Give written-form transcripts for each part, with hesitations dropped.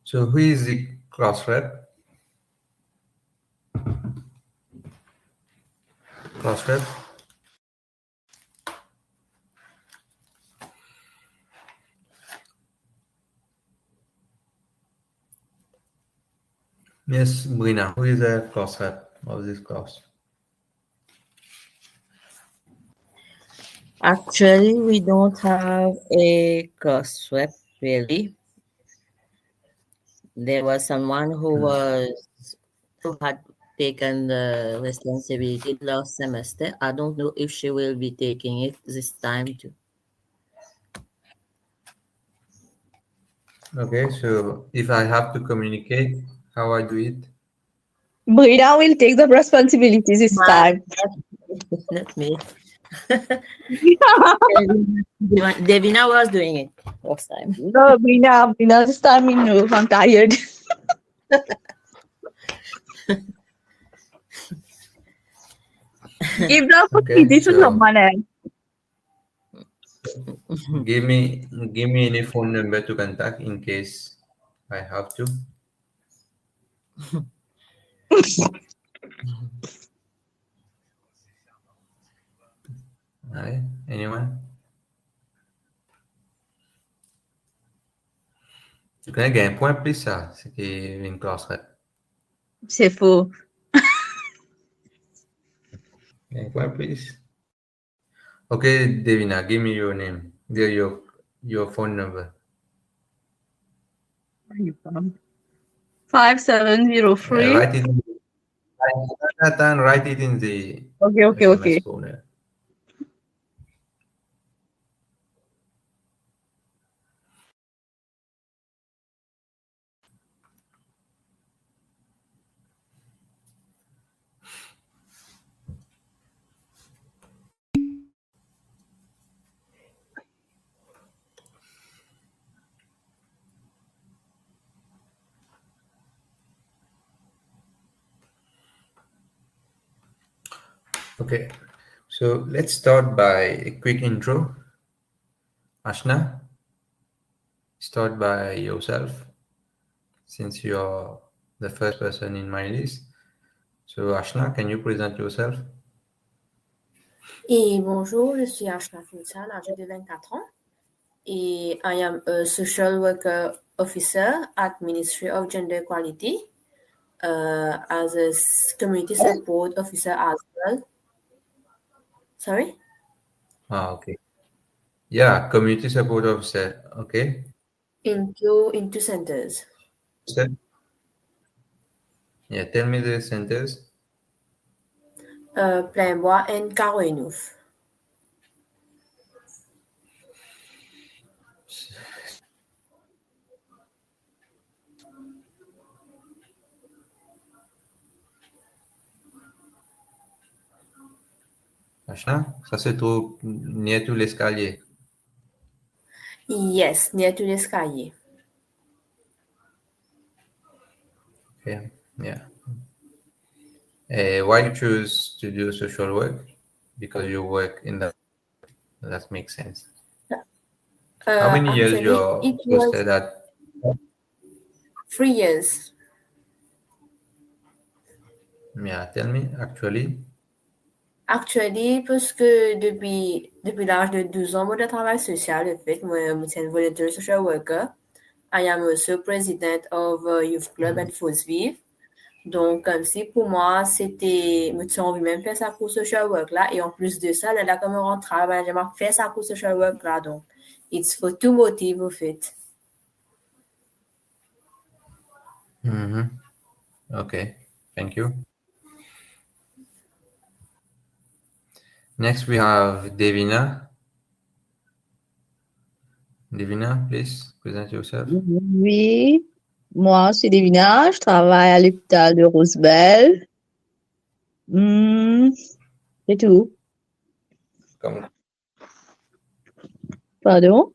So who is the class rep? Class rep? Yes, Brina, who is the class rep of this class? Actually, we don't have a class rep really. There was someone who had taken the responsibility last semester. I don't know if she will be taking it this time too. Okay, so if I have to communicate, how I do it? Brina will take the responsibility this But time. not me. Devina was doing it last time. No, Brina, this time we know I'm tired. Give the Okay, opportunity to so someone else. give me any phone number to contact in case I have to. Allez, anyone? Tu connais qu'il y a un point plus ça, c'était une classe rep. C'est faux. Il y a un point plus. Okay, Devina, give me your name. Your phone number. Where are you from? 5703. Write it. Write it in the Okay. SMS phone. Okay, so let's start by a quick intro. Ashna, start by yourself, since you're the first person in my list. So Ashna, can you present yourself? Et bonjour, je suis Ashna Futsal, âgée de 24 ans. Et I am a social worker officer at Ministry of Gender Equality as a community support officer as well. Sorry? Okay. Yeah, community support officer. Okay. Into centers. Yeah, tell me the centers. Plainbois and Carouenouf. Ashna, ça se trouve near to l'escalier. Yes, near to l'escalier. Okay. Yeah. Why you choose to do social work? Because you work in that makes sense. How many years Actually, you're it was posted at? 3 years. Yeah, tell me actually. Actually, parce que depuis l'âge de 12 ans, moi, de travail social, en fait, moi, je suis volunteer social worker. I am also president of a youth club at Fosvive. Donc, comme si pour moi, c'était, moi, tu as envie même faire ça pour social work là. Et en plus de ça, là, comme on rentre travail, j'aimerais faire ça pour social work là. Donc, it's for two motives, en fait. Mm-hmm. Okay, thank you. Next we have Devina. Devina, please present yourself. Oui, moi, c'est Devina. Je travaille à l'hôpital de Rosebell. C'est tout. Comme, Pardon?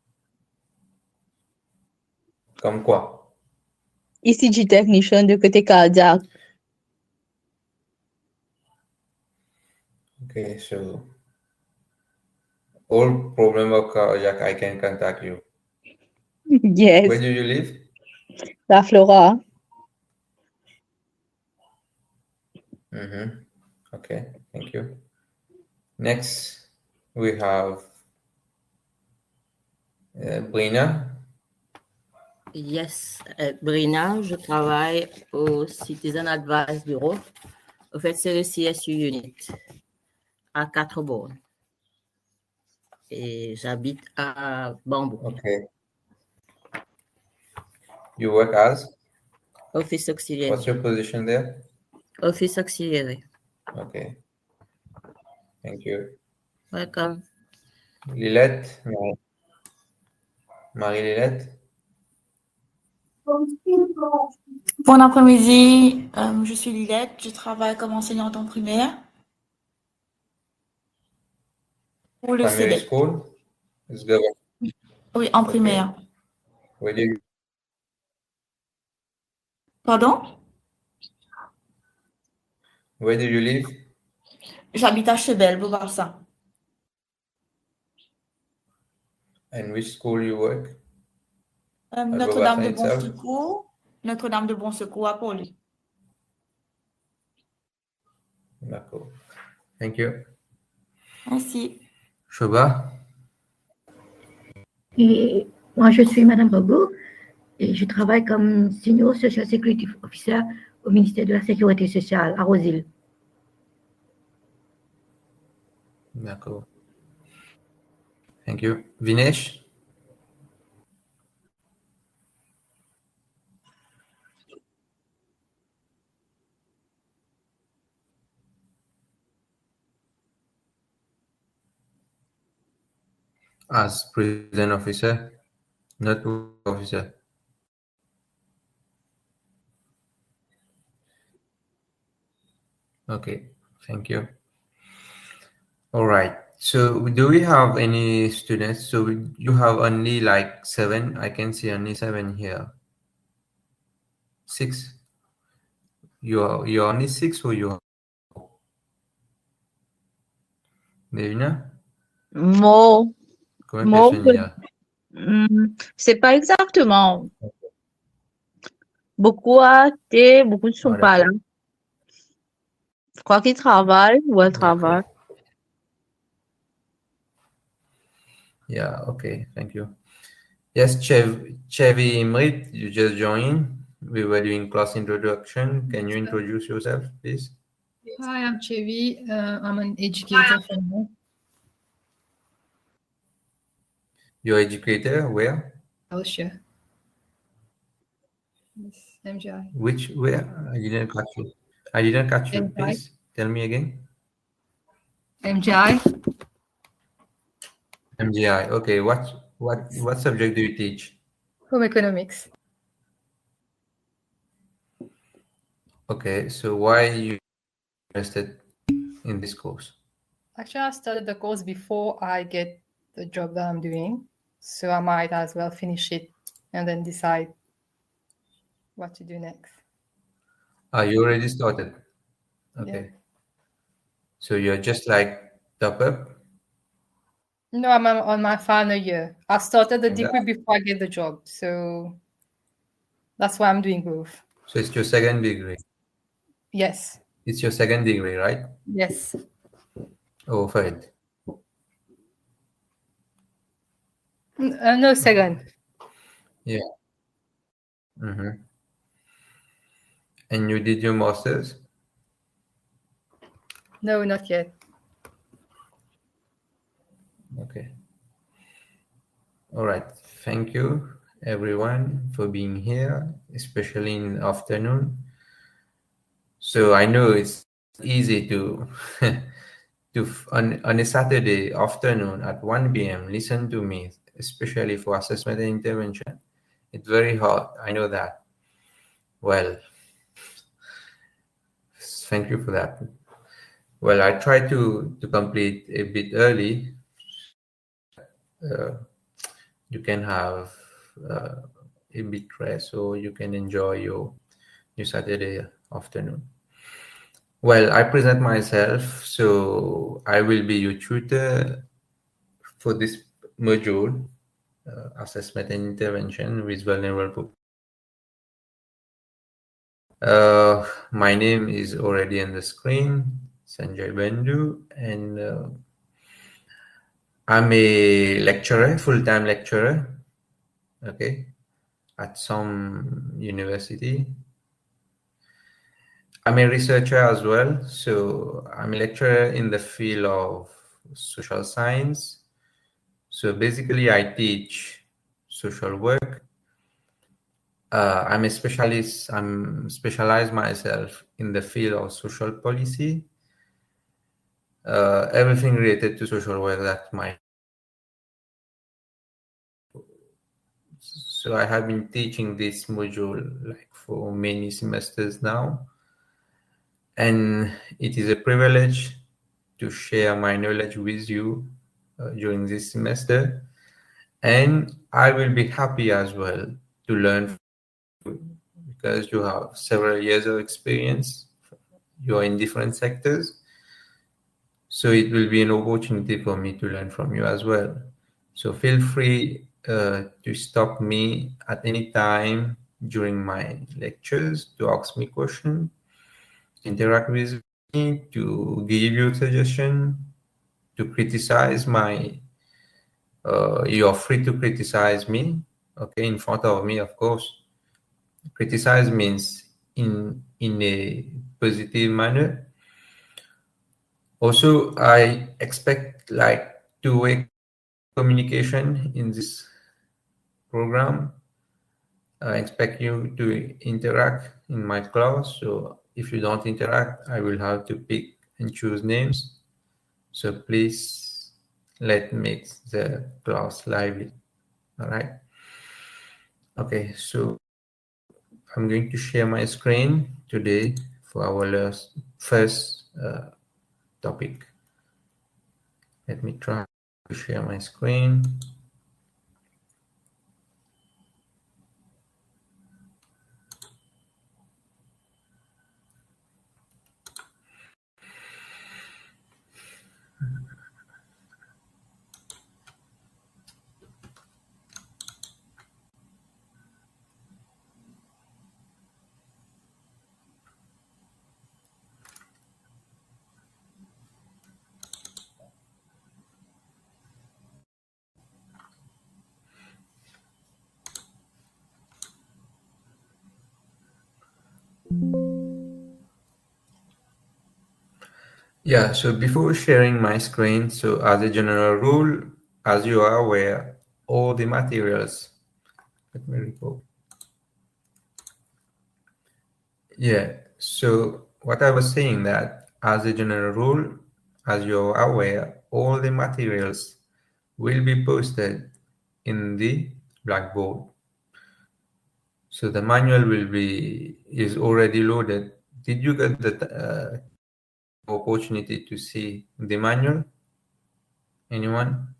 comme quoi? ECG technician de côté cardiaque. Okay, so all problem of cardiac, I can contact you. Yes. Where do you live? La Flora. Okay, thank you. Next, we have Brina. Yes, Brina, je travaille au Citizen Advice Bureau. En fait, c'est le CSU Unit à 4 et j'habite à Bambou. Okay. You work as? Office auxiliary. What's your position there? Office auxiliary. Okay. Thank you. Welcome. Lilette? Marie-Lilette? Bon après-midi, je suis Lilette, je travaille comme enseignante en primaire pour le Primary CEDEC. school? It's government. Oui, en primaire. Where do you, Pardon? where do you live? J'habite à Chebel, Beaubarsin. And which school you work? Notre-Dame de Beaubarsin itself? Bon-Secours, Notre-Dame de Bon-Secours à Poli. D'accord. Thank you. Merci. Shoba? Et moi, je suis Madame Robot et je travaille comme Senior Social Security Officer au ministère de la Sécurité sociale à Rosil. D'accord. Thank you. Vinesh? As prison officer, not officer. Okay, thank you. All right. So do we have any students? So you have only like 7. I can see only 7 here. 6. You're only 6 or you? Devina? Mo. Comment Mo, personne c'est pas exactement. Beaucoup beaucoup ne sont pas là. d'accord. Je crois qu'ils travaillent ou elles travaillent. Yeah, okay, thank you. Yes, Chevy Imrit, you just joined. We were doing class introduction. Can you introduce yourself, please? Hi, I'm Chevy. I'm an educator from here. You're educator, where? Elsha. Yes, MGI. Where? I didn't catch you. I didn't catch you, MGI. please. Tell me again. MGI. MGI. Okay, what subject do you teach? Home economics. Okay, so why are you interested in this course? Actually, I started the course before I get the job that I'm doing. So I might as well finish it and then decide what to do next. You already started. Okay. Yeah. So you're just like top up? No, I'm on my final year. I started the degree before I get the job. So that's why I'm doing both. So it's your second degree? Yes. It's your second degree, right? Yes. Oh, fine. No, second. Yeah. Mm-hmm. And you did your master's? No, not yet. Okay. All right. Thank you, everyone, for being here, especially in the afternoon. So I know it's easy to on a Saturday afternoon at 1 p.m. listen to me, especially for assessment and intervention. It's very hard. I know that. Well, thank you for that. Well, I try to complete a bit early. You can have a bit rest, so you can enjoy your Saturday afternoon. Well, I present myself, so I will be your tutor for this module, assessment and intervention with vulnerable My name is already on the screen, Sanjay Bendu, and I'm a lecturer, full-time lecturer, okay, at some university. I'm a researcher as well, so I'm a lecturer in the field of social science. So basically, I teach social work. I'm a specialist. I'm specialized myself in the field of social policy. Everything related to social work. That's my. So I have been teaching this module like for many semesters now, and it is a privilege to share my knowledge with you during this semester. And I will be happy as well to learn because you have several years of experience. You are in different sectors. So it will be an opportunity for me to learn from you as well. So feel free to stop me at any time during my lectures to ask me questions, interact with me, to give you a suggestion, to criticize my. You are free to criticize me, okay, in front of me, of course. Criticize means in a positive manner. Also, I expect like two-way communication in this program. I expect you to interact in my class. So if you don't interact, I will have to pick and choose names. So please let make the class lively. All right. Okay, so I'm going to share my screen today for our first topic. Let me try to share my screen. Yeah, so before sharing my screen, so as a general rule, as you are aware, all the materials, let me recall. Yeah, so what I was saying that as a general rule, as you're aware, all the materials will be posted in the Blackboard. So the manual is already loaded. Did you get the opportunity to see the manual? Anyone?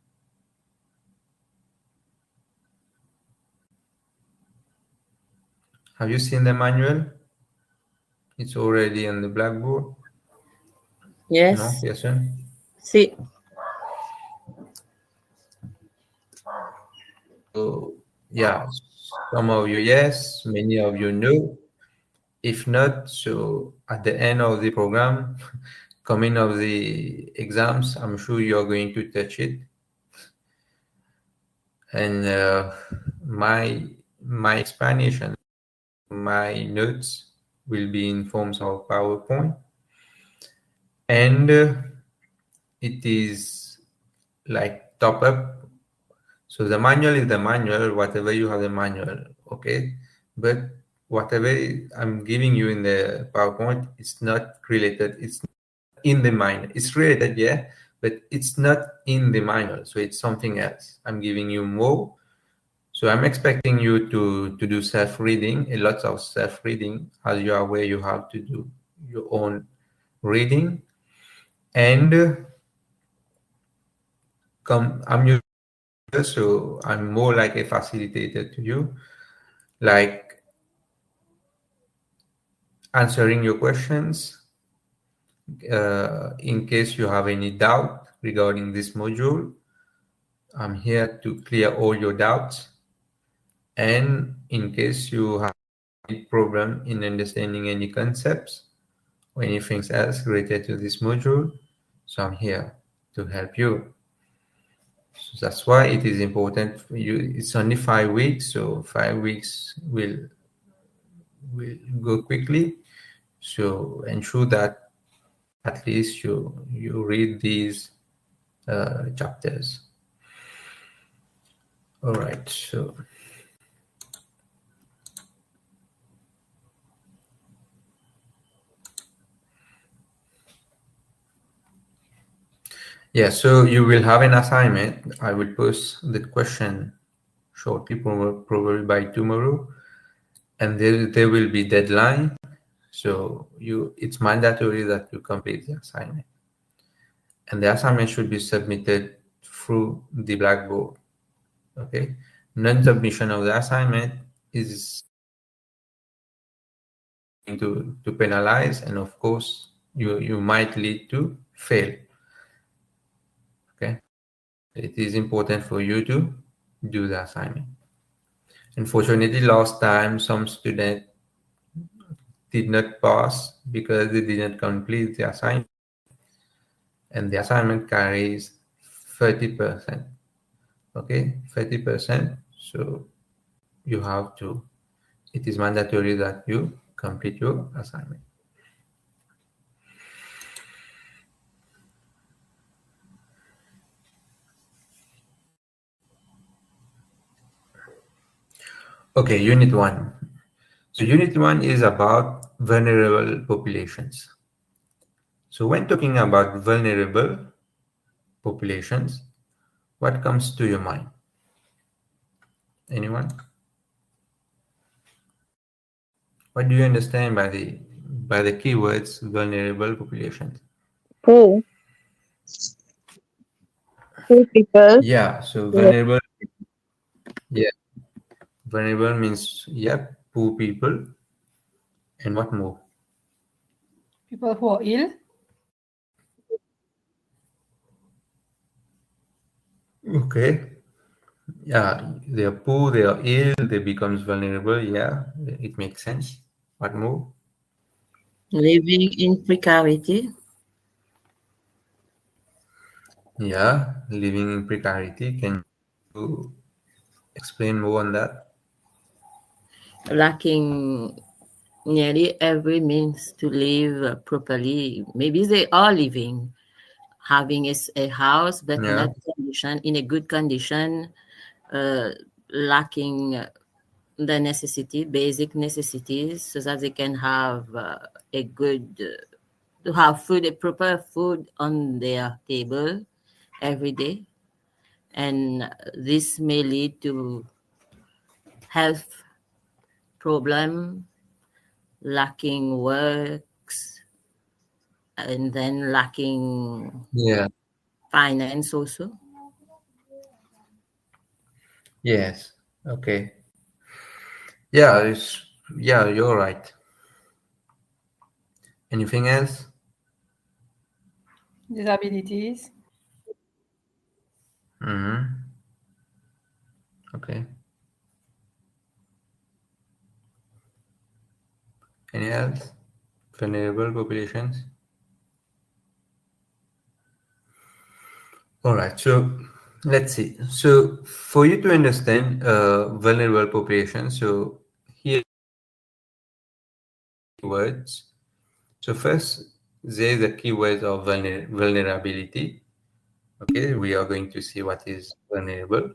Have you seen the manual? It's already on the Blackboard. Yes. No, Pearson? See. So, yeah, some of you, yes, many of you know. If not, so at the end of the program, coming of the exams, I'm sure you're going to touch it. And my explanation, my notes will be in forms of PowerPoint. And it is like top up. So the manual is the manual, whatever you have the manual, okay? But whatever I'm giving you in the PowerPoint, it's not related. It's in the manual. It's related, yeah, but it's not in the manual. So it's something else. I'm giving you more. So I'm expecting you to do self-reading, a lot of self-reading. As you are aware, you have to do your own reading. And I'm your, so I'm more like a facilitator to you, like answering your questions in case you have any doubt regarding this module. I'm here to clear all your doubts. And in case you have problem in understanding any concepts or anything else related to this module, so I'm here to help you. So that's why it is important for you. It's only 5 weeks, so 5 weeks will go quickly. So ensure that at least you read these chapters. All right, so yeah, so you will have an assignment. I will post the question shortly, probably by tomorrow, and there will be deadline. So it's mandatory that you complete the assignment, and the assignment should be submitted through the Blackboard. Okay, non-submission of the assignment is to penalize, and of course you might lead to fail. Okay, it is important for you to do the assignment. Unfortunately, last time some students did not pass because they did not complete the assignment, and the assignment carries 30%. Okay, 30%. So you have to, it is mandatory that you complete your assignment. Okay, Unit 1. So Unit 1 is about vulnerable populations. So when talking about vulnerable populations, what comes to your mind? Anyone? What do you understand by the keywords vulnerable populations? Poor. Poor people. Yeah, so Yeah. vulnerable. Yeah, vulnerable means poor people. And what more? People who are ill. Okay. Yeah, they are poor, they are ill, they becomes vulnerable. Yeah, it makes sense. What more? Living in precarity. Yeah, living in precarity. Can you explain more on that? Lacking nearly every means to live properly. Maybe they are living, having a house, but Yeah. not in a good condition, lacking the basic necessities, so that they can have to have food, a proper food on their table every day. And this may lead to health problem, lacking works, and then lacking finance also. Yes. Okay. Yeah, you're right. Anything else? Disabilities. Okay. Any else? Vulnerable populations. All right. So let's see. So for you to understand vulnerable populations, so here keywords. So first, there is the keywords of vulnerability. Okay, we are going to see what is vulnerable.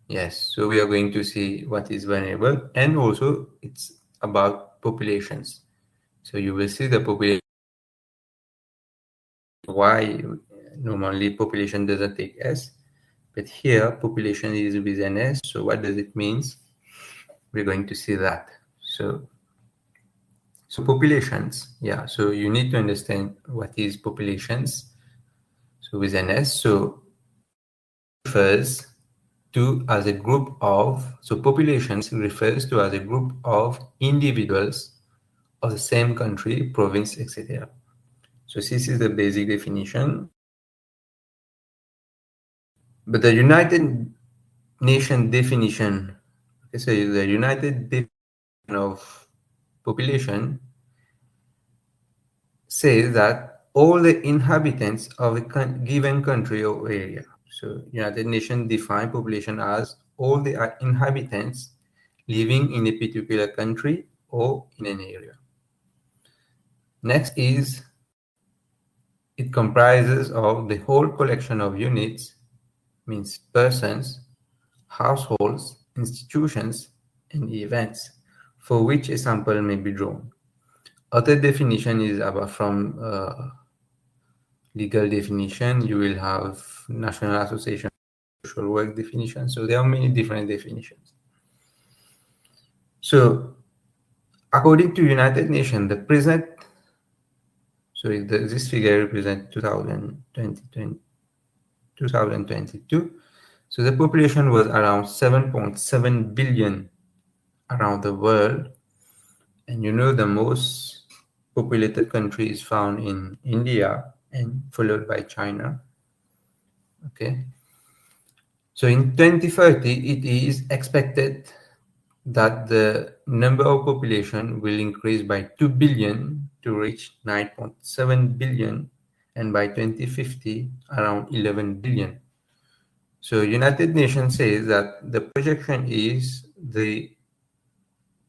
Yes, so we are going to see what is vulnerable, and also it's about populations. So you will see the population, why normally population doesn't take S, but here population is with an S. So what does it mean? We're going to see that. So populations, yeah. So you need to understand what is populations. So with an S, so refers to as a group of, so populations refers to as a group of individuals of the same country, province, etc. So this is the basic definition. But the United Nations definition, So the United definition of population says that all the inhabitants of a given country or area. So United Nations define population as all the inhabitants living in a particular country or in an area. Next is, it comprises of the whole collection of units, means persons, households, institutions, and events, for which a sample may be drawn. Other definition is about from legal definition. You will have National Association of Social Work definition. So there are many different definitions. So according to United Nations, the present, so this figure represents 2022. So the population was around 7.7 billion around the world. And you know, the most populated country is found in India and followed by China. Okay. So in 2030, it is expected that the number of population will increase by 2 billion to reach 9.7 billion, and by 2050 around 11 billion. So United Nations says that the projection is the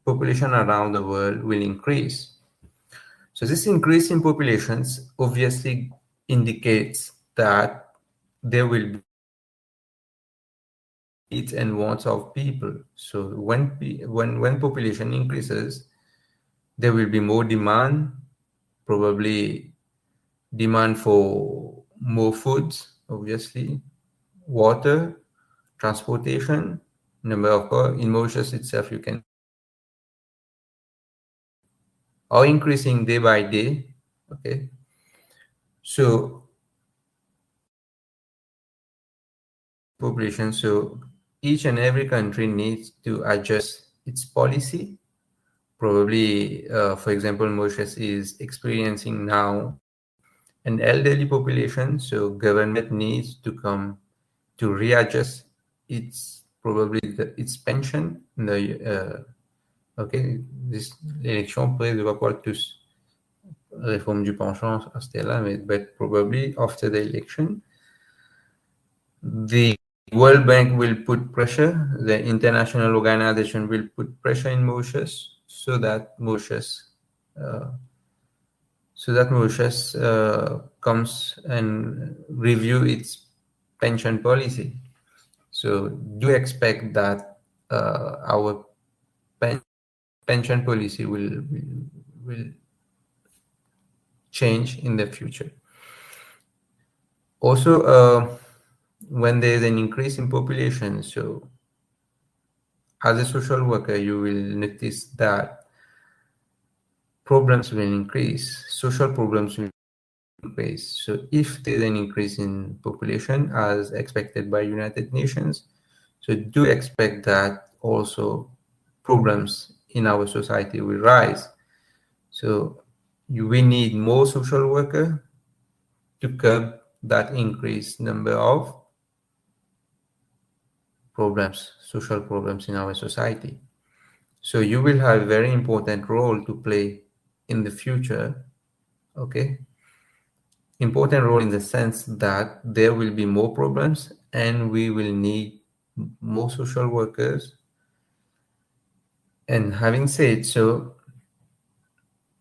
population around the world will increase. So this increase in populations obviously indicates that there will be needs and wants of people. So when population increases, there will be more demand, probably demand for more foods, obviously, water, transportation, number of cars. In Mauritius itself, you can are increasing day by day. Okay, so population, so each and every country needs to adjust its policy. Probably, for example, Mauritius is experiencing now an elderly population, so government needs to come to readjust its its pension. Okay, l'élection pourrait devoir pas tous réforme du pension à ce là, but probably after the election, the World Bank will put pressure, the international organization will put pressure in Mauritius so that Mauritius comes and review its pension policy. So do expect that our pension policy will change in the future. Also, when there is an increase in population, so as a social worker, you will notice that problems will increase, social problems will increase. So if there's an increase in population as expected by United Nations, so do expect that also problems in our society will rise. So we need more social workers to curb that increased number of problems, social problems in our society. So you will have a very important role to play in the future. Okay, important role in the sense that there will be more problems and we will need more social workers. And having said so,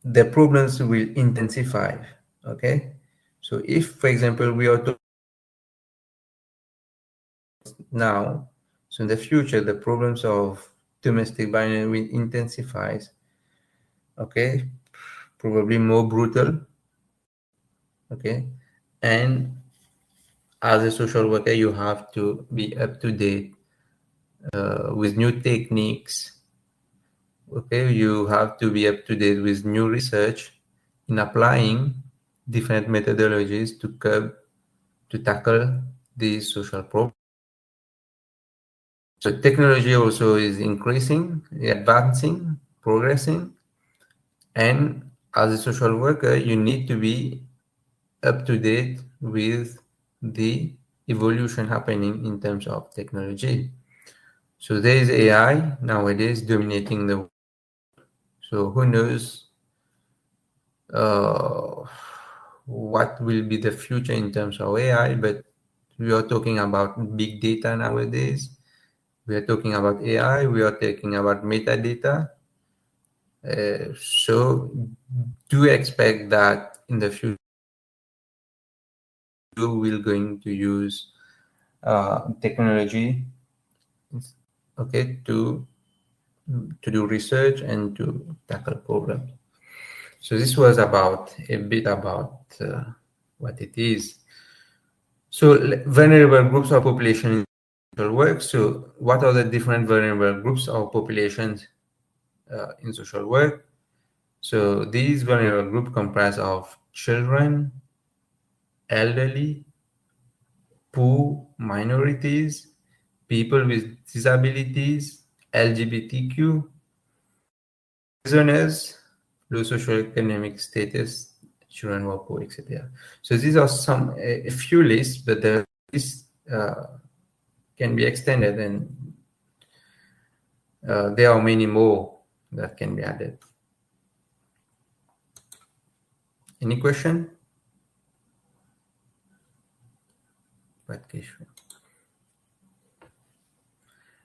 the problems will intensify. Okay, so if, for example, we are talking now, so in the future the problems of domestic violence will intensify. Okay, probably more brutal. Okay, and as a social worker, you have to be up to date with new techniques. Okay, you have to be up to date with new research in applying different methodologies to tackle these social problems. So technology also is increasing, advancing, progressing, and as a social worker, you need to be up to date with the evolution happening in terms of technology. So there is AI nowadays dominating the world. So who knows what will be the future in terms of AI, but we are talking about big data nowadays. We are talking about AI, we are talking about metadata. So do expect that in the future we're going to use technology, okay, to do research and to tackle problems. So this was about a bit about what it is. So vulnerable groups of population in social work. So what are the different vulnerable groups of populations in social work? So these vulnerable groups comprise of children, elderly, poor, minorities, people with disabilities, LGBTQ, prisoners, low socioeconomic status, children who are poor, etc. So these are some a few lists, but the list can be extended, and there are many more that can be added. Any question?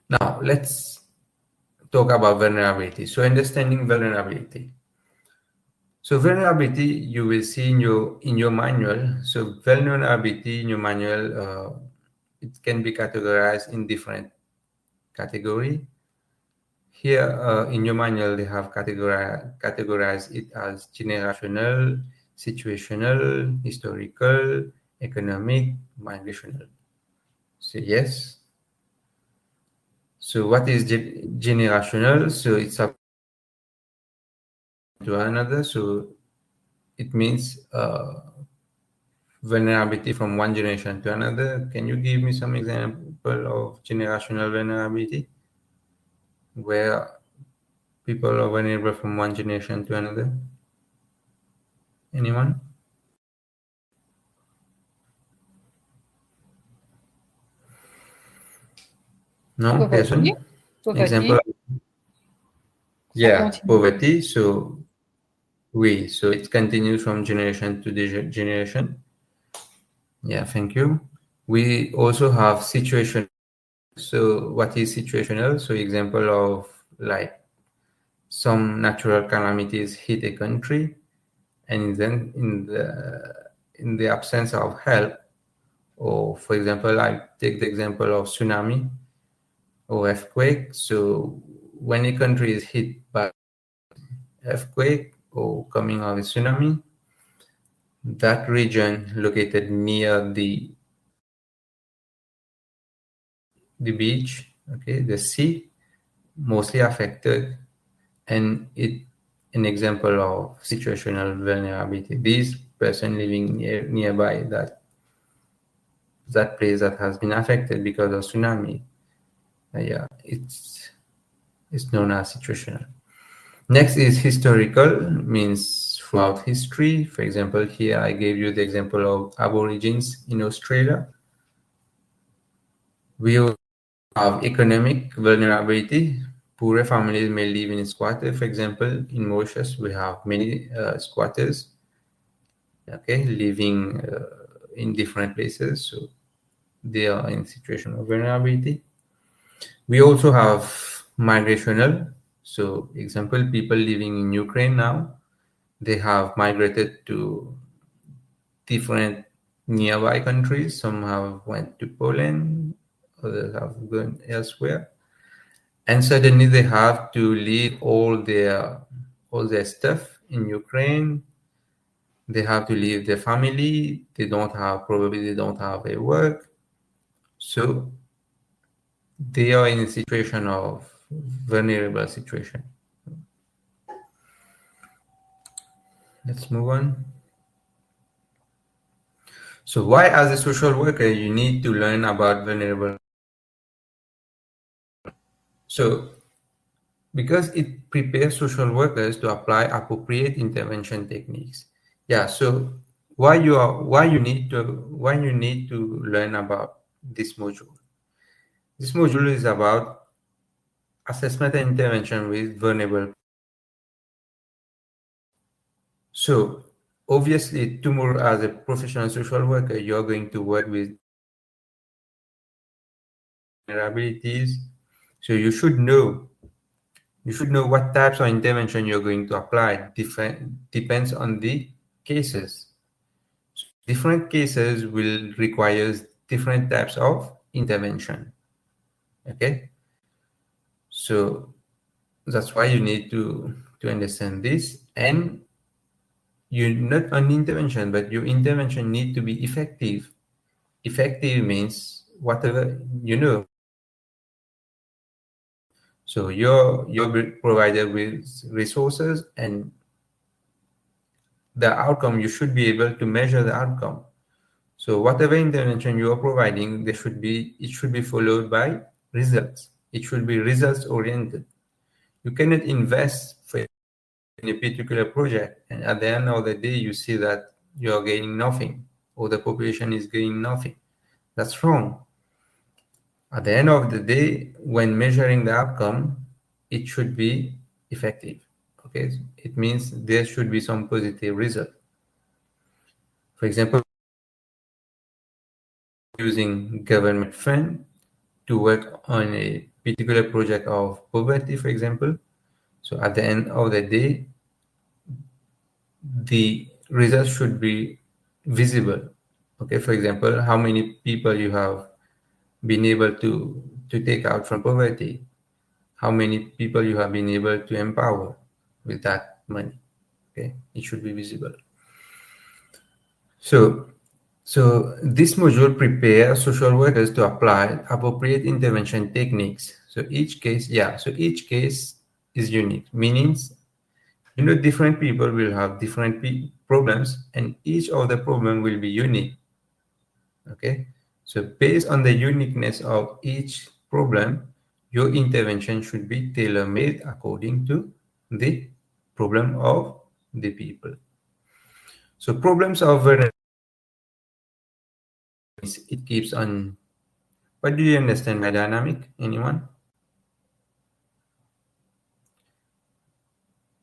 Now let's talk about vulnerability. So understanding vulnerability. So vulnerability, you will see in your manual. So vulnerability in your manual, it can be categorized in different category. Here in your manual, they have categorized it as generational, situational, historical, economic, migrational. So yes. So what is generational? So it's up to another. So it means vulnerability from one generation to another. Can you give me some example of generational vulnerability where people are vulnerable from one generation to another? Anyone? No? Person? Poverty. Example? Yeah, poverty. So so it continues from generation to generation. Yeah, thank you. We also have situation. So what is situational? So example of like some natural calamities hit a country, and then in the absence of help, or for example, I take the example of tsunami or earthquake. So when a country is hit by earthquake or coming out of a tsunami, that region located near the beach, okay, the sea, mostly affected, and it an example of situational vulnerability. This person living nearby that place that has been affected because of tsunami, yeah, it's known as situational. Next is historical, means throughout history. For example, here I gave you the example of Aborigines in Australia. We have economic vulnerability. Poorer families may live in squatters. For example, in Mauritius, we have many squatters, okay, living in different places. So they are in situation of vulnerability. We also have migrational. So example, people living in Ukraine now, they have migrated to different nearby countries. Some have went to Poland, others have gone elsewhere. And suddenly they have to leave all their stuff in Ukraine. They have to leave their family. Probably they don't have a work. So they are in a situation of vulnerable situation. Let's move on. So why, as a social worker, you need to learn about vulnerable? So because it prepares social workers to apply appropriate intervention techniques. Yeah. So why you need to learn about this module? This module is about assessment and intervention with vulnerable. So obviously tomorrow as a professional social worker, you're going to work with vulnerabilities. So you should know what types of intervention you're going to apply. Depends on the cases. So different cases will require different types of intervention. Okay, so that's why you need to understand this, and you not only intervention, but your intervention need to be effective. Effective means whatever you know. So you're provided with resources, and the outcome, you should be able to measure the outcome. So whatever intervention you are providing, it should be followed by results. It should be results oriented. You cannot invest in a particular project, and at the end of the day, you see that you are gaining nothing, or the population is gaining nothing. That's wrong. At the end of the day, when measuring the outcome, it should be effective. Okay, it means there should be some positive result. For example, using government fund to work on a particular project of poverty, for example. So at the end of the day, the results should be visible. Okay, for example, how many people you have been able to take out from poverty, how many people you have been able to empower with that money. Okay, it should be visible. So this module prepares social workers to apply appropriate intervention techniques. So each case is unique, meaning different people will have different problems, and each of the problem will be unique. Okay, so based on the uniqueness of each problem, your intervention should be tailor-made according to the problem of the people. So problems of vulnerability, it keeps on. What do you understand by dynamic? Anyone?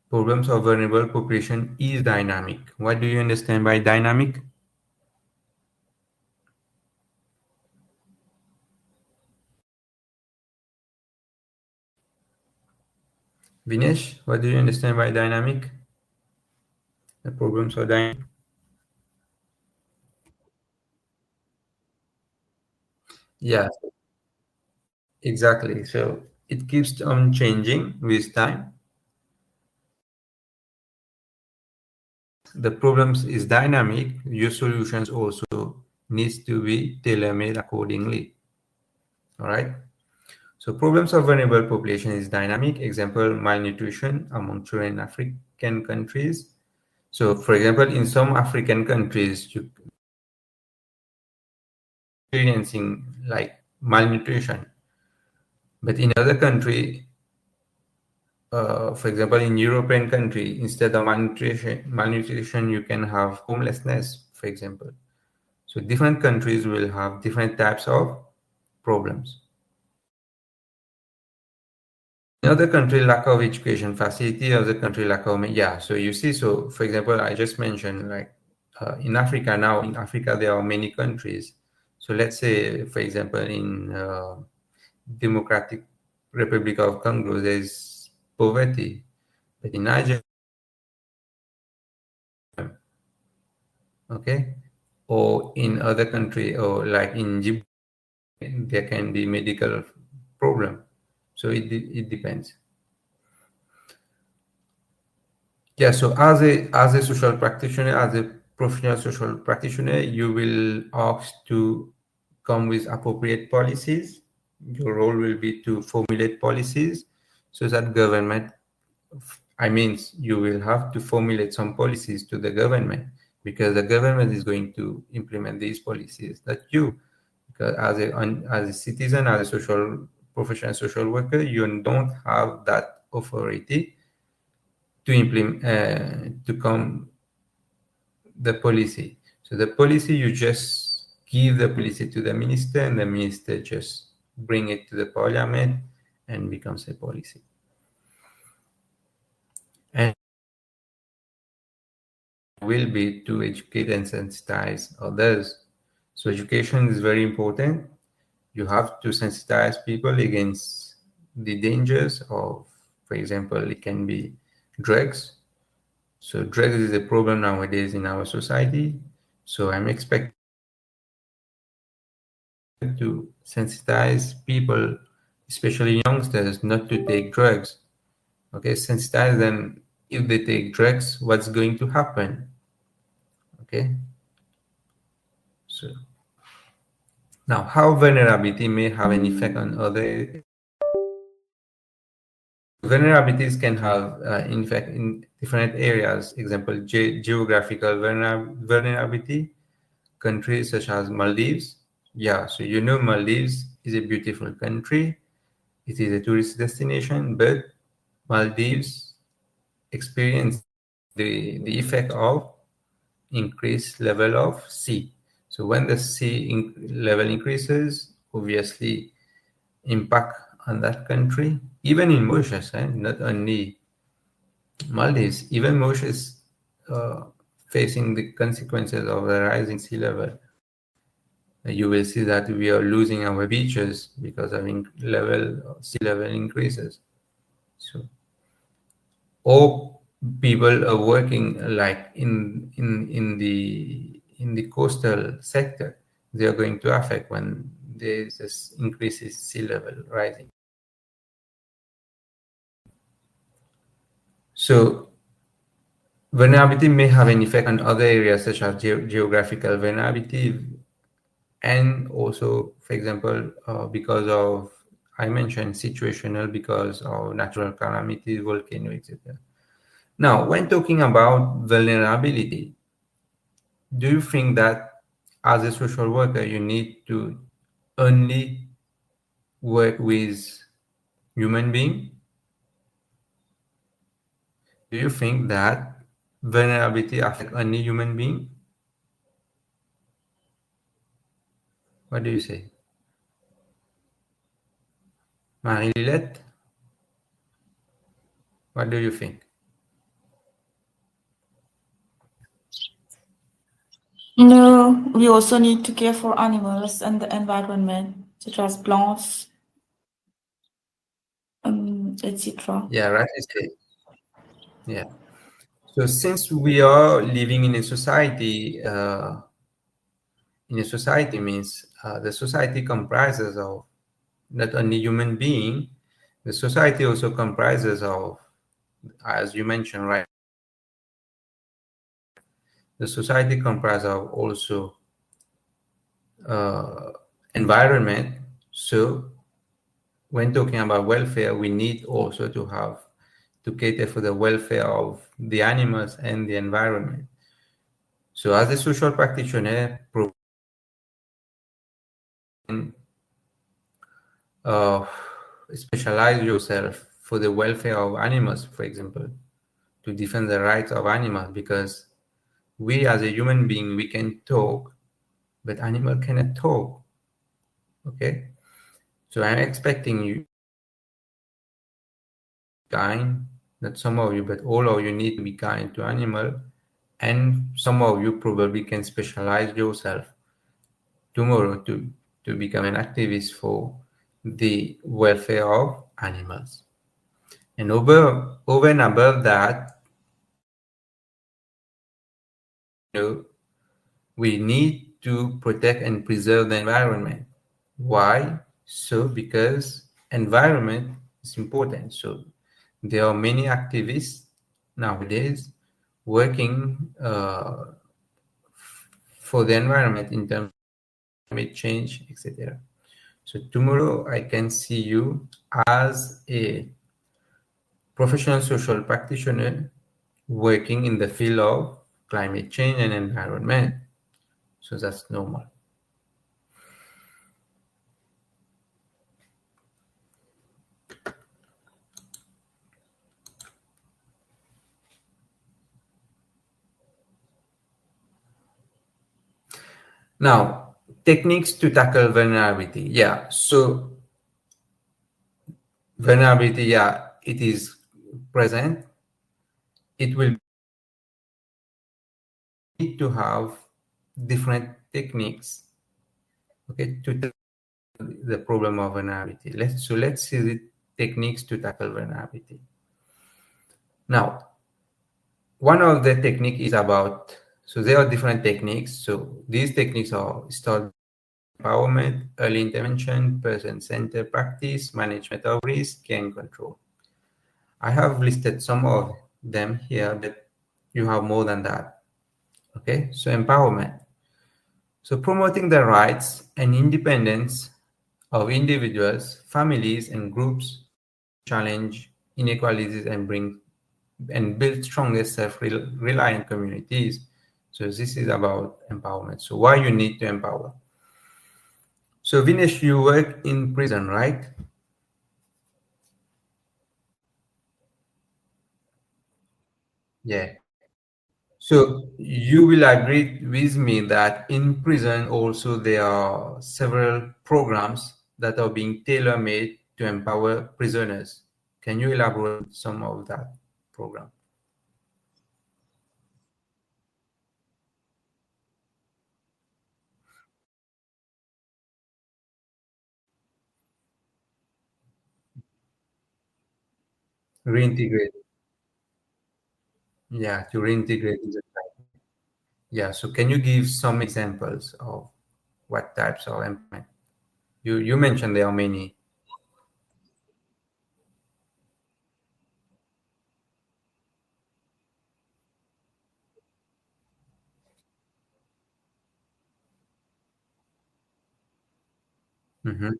Problems of vulnerable population is dynamic. What do you understand by dynamic? Vinesh, what do you understand by dynamic? The problems are dynamic. Yeah, exactly. So it keeps on changing with time. The problems is dynamic. Your solutions also needs to be tailor-made accordingly. All right. So problems of vulnerable population is dynamic. Example, malnutrition among children in African countries. So, for example, in some African countries, you experiencing like malnutrition, but in other country, for example, in European country, instead of malnutrition, you can have homelessness, for example. So different countries will have different types of problems. In other country, lack of education facility, other country lack of, so you see, so for example, I just mentioned like in Africa now, in Africa, there are many countries. So let's say, for example, in Democratic Republic of Congo, there's poverty, but in Nigeria, okay, or in other country, or like in Djibouti, there can be medical problem. So it depends. Yeah, so as a social practitioner, as a professional social practitioner, you will ask to come with appropriate policies. Your role will be to formulate policies so that you will have to formulate some policies to the government, because the government is going to implement these policies, not you. Because as a citizen, as a professional social worker, you don't have that authority to implement to come the policy. So the policy, you just give the policy to the minister, and the minister just bring it to the parliament, and becomes a policy. And will be to educate and sensitize others. So education is very important. You have to sensitize people against the dangers of, for example, it can be drugs. So drugs is a problem nowadays in our society. So I'm expecting to sensitize people, especially youngsters, not to take drugs. Okay, sensitize them. If they take drugs, what's going to happen? Okay. So now, how vulnerability may have an effect on other. Vulnerabilities can have effect in different areas. Example, geographical vulnerability. Countries such as Maldives. Yeah, so you know Maldives is a beautiful country. It is a tourist destination, but Maldives experience the effect of increased level of sea. So when the sea level increases, obviously impact on that country. Even in Mauritius, not only Maldives, even Mauritius facing the consequences of the rising sea level. You will see that we are losing our beaches because of sea level increases. So, all people are working like in the coastal sector. They are going to affect when there's this increases sea level rising. So vulnerability may have an effect on other areas such as geographical vulnerability, and also, for example, because of, I mentioned situational, because of natural calamities, volcano, etc. Now, when talking about vulnerability, do you think that as a social worker, you need to only work with human beings? Do you think that vulnerability affects only human beings? What do you say? Marie-Lilette, what do you think? No, we also need to care for animals and the environment, such as plants, etc. Yeah, right. Yeah. So since we are living in a society means the society comprises of not only human being, the society also comprises of, as you mentioned, right? The society comprises of also environment. So when talking about welfare, we need also to cater for the welfare of the animals and the environment. So as a social practitioner, specialize yourself for the welfare of animals, for example, to defend the rights of animals, because we as a human being, we can talk, but animal cannot talk. Okay, so I'm expecting you kind, not some of you, but all of you need to be kind to animal, and some of you probably can specialize yourself tomorrow to become an activist for the welfare of animals. And over and above that, we need to protect and preserve the environment. Why? So because environment is important. So there are many activists nowadays working for the environment in terms of climate change, etc. So tomorrow I can see you as a professional social practitioner working in the field of climate change and environment. So that's normal. Now, techniques to tackle vulnerability. Yeah, so vulnerability, yeah, it is present. It will need to have different techniques, okay, to tackle the problem of vulnerability. Let's see the techniques to tackle vulnerability. Now, one of the technique is about, so there are different techniques. So these techniques are start empowerment, early intervention, person-centered practice, management of risk, and control. I have listed some of them here, but you have more than that. Okay, so empowerment. So promoting the rights and independence of individuals, families, and groups, challenge inequalities and build stronger self-reliant communities. So this is about empowerment. So why you need to empower? So Vinesh, you work in prison, right? Yeah. So you will agree with me that in prison also there are several programs that are being tailor-made to empower prisoners. Can you elaborate some of that program? Reintegrate. Yeah, to reintegrate in the society. Yeah, so can you give some examples of what types of employment? You mentioned there are many. Mm-hmm.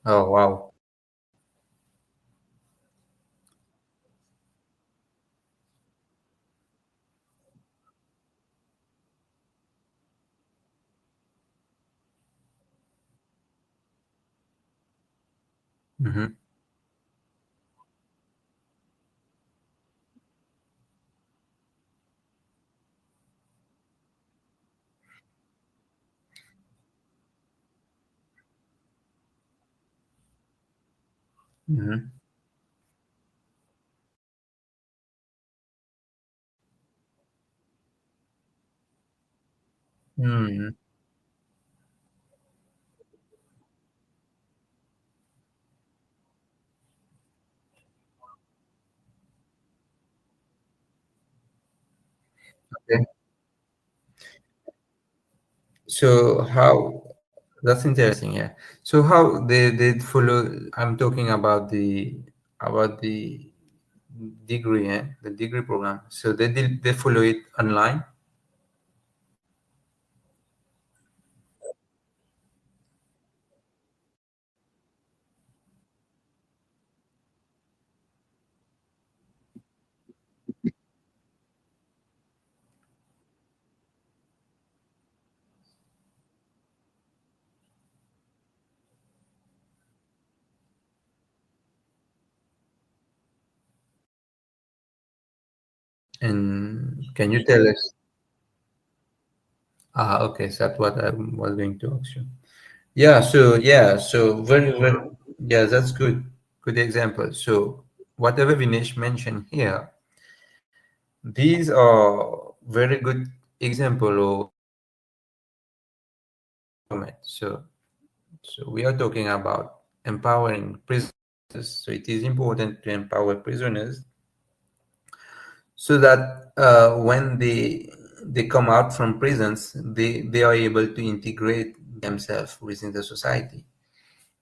Oh, wow. Mm-hmm. Mm-hmm. Mm-hmm. Okay. So how that's interesting, yeah. So how they follow, I'm talking about the degree, the degree program. So they follow it online. And can you tell us? Ah, okay, so that's what I was going to ask you. Yeah, so very, yeah, that's good. Good example. So whatever Vinesh mentioned here, these are very good example of empowerment. So we are talking about empowering prisoners. So it is important to empower prisoners so that when they come out from prisons, they are able to integrate themselves within the society.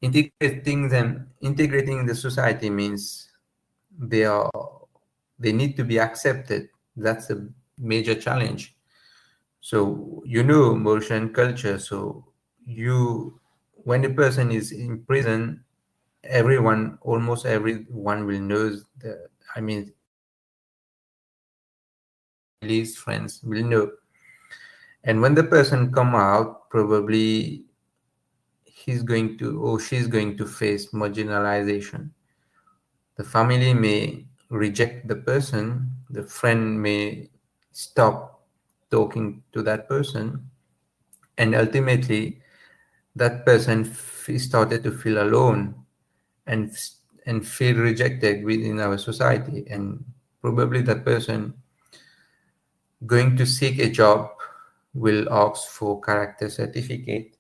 Integrating in the society means they are they need to be accepted. That's a major challenge. So motion culture. So you when a person is in prison, almost everyone will know the. I mean, at least friends will know. And when the person come out, probably he's going to or she's going to face marginalization. The family may reject the person, the friend may stop talking to that person, and ultimately that person started to feel alone and feel rejected within our society, and probably that person going to seek a job will ask for character certificate,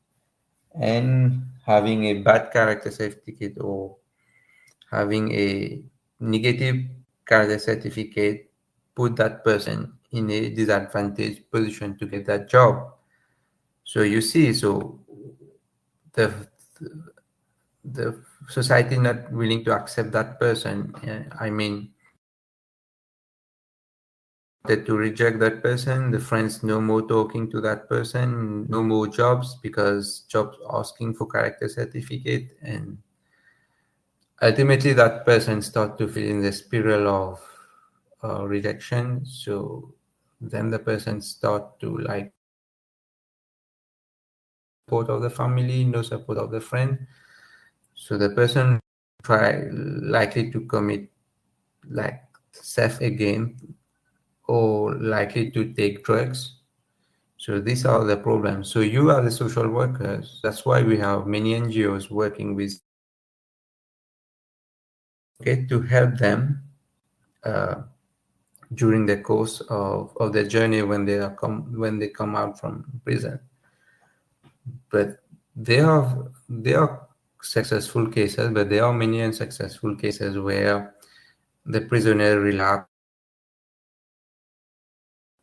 and having a bad character certificate or having a negative character certificate put that person in a disadvantaged position to get that job. So you see, so the society not willing to accept that person. I mean, that to reject that person, the friends no more talking to that person, no more jobs because jobs asking for character certificate, and ultimately that person start to feel in the spiral of rejection. So then the person start to like support of the family, no support of the friend. So the person likely to commit like theft again, or likely to take drugs. So these are the problems. So you are the social workers. That's why we have many NGOs working with to help them during the course of their journey when they come out from prison. But there are successful cases, but there are many unsuccessful cases where the prisoner relapse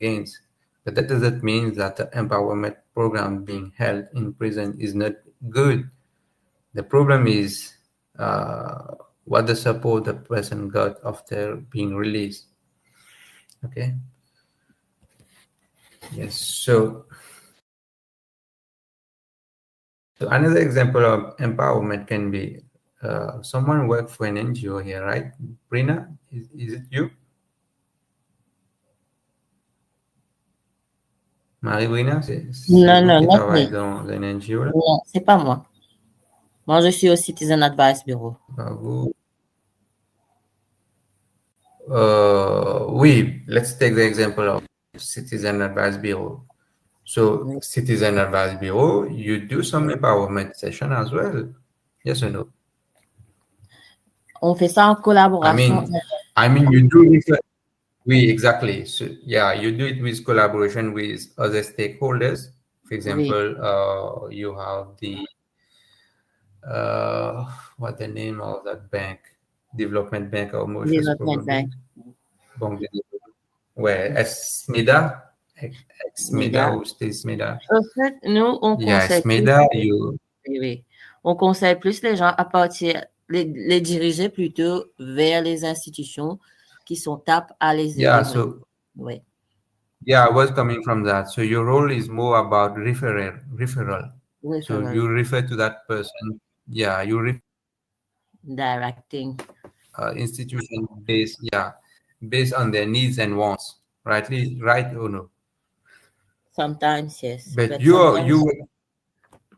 against. But that doesn't mean that the empowerment program being held in prison is not good. The problem is what the support the person got after being released. Okay. Yes. So another example of empowerment can be someone worked for an NGO here, right? Brina, is it you? Marie-Brina, c'est Non, vous non, qui not travaillez me. dans un NGO là? Non, c'est pas moi. Moi, je suis au Citizen Advice Bureau. Vous... oui, let's take the example of Citizen Advice Bureau. So, Citizen Advice Bureau, you do some empowerment session as well. Yes or no? On fait ça en collaboration. I mean, you do it. Oui, exactly. So, yeah, you do it with collaboration with other stakeholders. For example, you have the what the name of that bank, Development Bank or Mauritius, Development Bank. Banque de Développement. Ouais, SMEDA, SMEDA ou c'était SMEDA. En fait, nous, on conseille SMEDA, oui. On conseille plus les gens à partir, les diriger plutôt vers les institutions qui sont aptes à les aider. Yeah, so oui. Yeah, I was coming from that. So your role is more about referral. So you refer to that person. Yeah, you directing. Institution based on their needs and wants. Right or no? Sometimes yes. But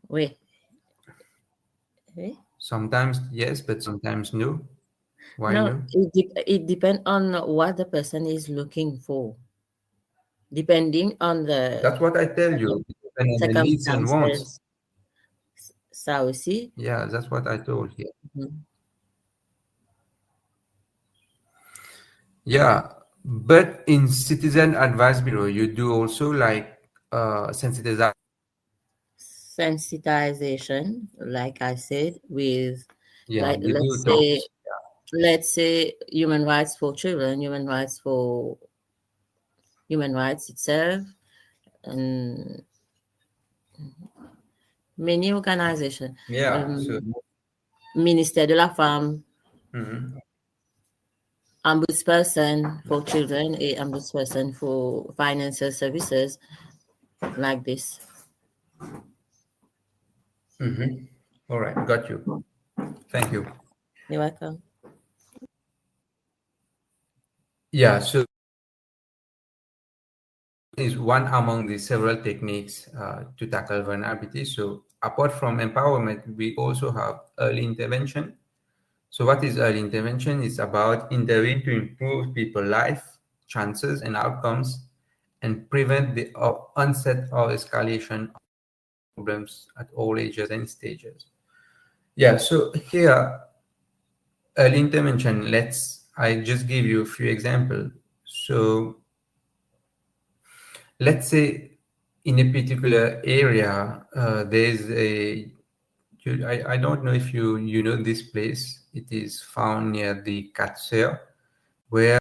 oui. Oui. Sometimes yes, but sometimes no. Why no? It depends on what the person is looking for. Depending on the... That's what I tell you. Depending on the needs and wants. Ça aussi. Yeah, that's what I told you. Mm-hmm. Yeah, but in Citizen Advice Bureau, you do also like sensitization, like I said, with let's say human rights for children, human rights itself, and many organizations. Yeah. Ministère de la Femme, mm-hmm. Ombudsperson for children, a Ombudsperson for financial services, like this. Mm-hmm. All right, got you. Thank you. You're welcome. Yeah, so is one among the several techniques to tackle vulnerability. So apart from empowerment, we also have early intervention. So what is early intervention? It's about intervening to improve people's life chances and outcomes and prevent the onset or escalation of problems at all ages and stages. Yeah, so here, early intervention, I just give you a few examples. So let's say in a particular area, there's I don't know if you know this place. It is found near the Katsir, where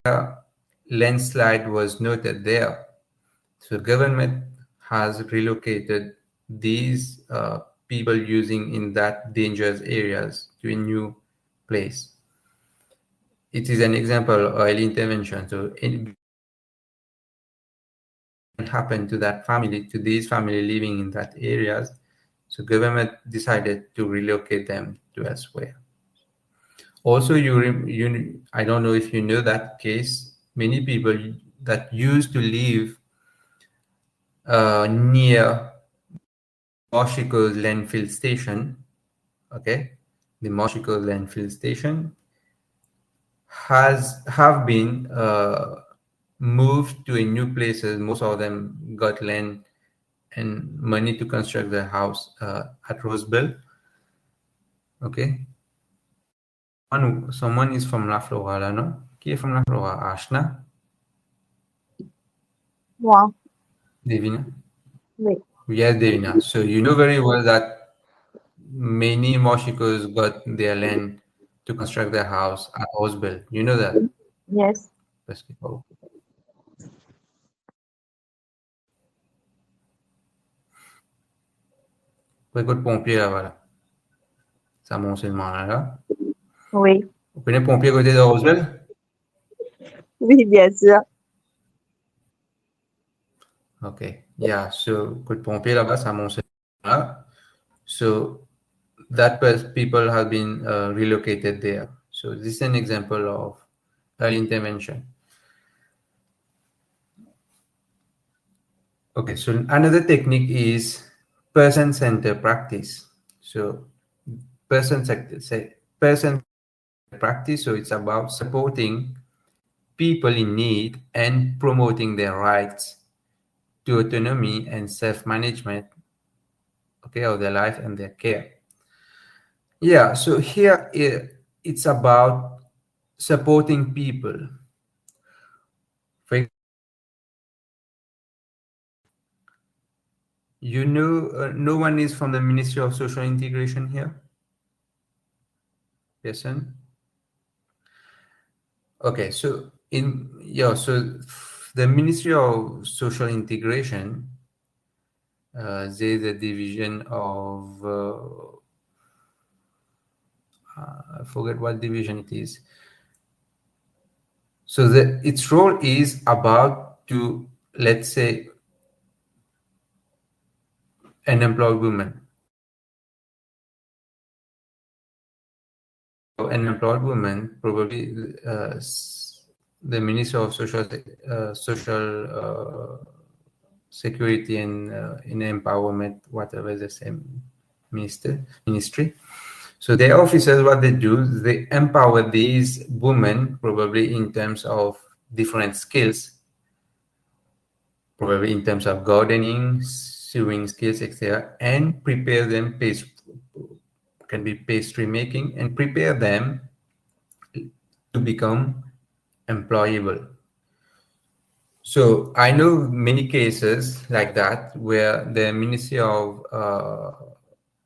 landslide was noted there. So government has relocated these people using in that dangerous areas to a new place. It is an example of early intervention. So it happened to that family, to these family living in that areas. So government decided to relocate them to elsewhere. Also, I don't know if you know that case. Many people that used to live near Moshiko's landfill station, okay, the Moshiko landfill station have been moved to a new places. Most of them got land and money to construct their house at Rosebell. Okay. Someone is from La Flora, no? Qui est from La Flora? Ashna? Moi. Devina? Oui. Yes, Devina. So you know very well that many Moshikos got their land to construct their house at Rosebell. You know that? Yes. Parce que, oh. Écoute, pompier là, voilà. Ça monte seulement là. Oui. Vous connaissez pompier à côté de Rosebell? Oui, bien sûr. Okay. Yeah. So coup de pompier là-bas, ça monte seulement là. So that people have been relocated there. So this is an example of early intervention. Okay, so another technique is person-centered practice. So person-centered practice, so it's about supporting people in need and promoting their rights to autonomy and self-management, okay, of their life and their care. Yeah, so here it's about supporting people. You know, no one is from the Ministry of Social Integration here? Yes, sir? Okay, so so the Ministry of Social Integration, there's a division of, I forget what division it is. So its role is about to, let's say, unemployed women. Unemployed women, probably the Minister of Social Security and in Empowerment, whatever is the same ministry. So their officers, what they do, they empower these women, probably in terms of different skills, probably in terms of gardening, sewing skills, etc., and prepare them, can be pastry making, and prepare them to become employable. So I know many cases like that where the Ministry of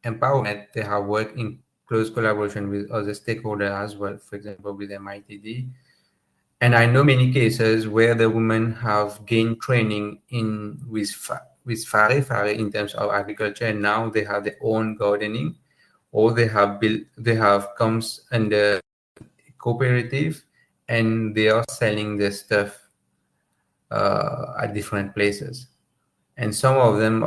Empowerment, they have worked in close collaboration with other stakeholders as well, for example, with MITD. And I know many cases where the women have gained training with Fare in terms of agriculture, and now they have their own gardening, or they have comes under cooperative, and they are selling their stuff at different places. And some of them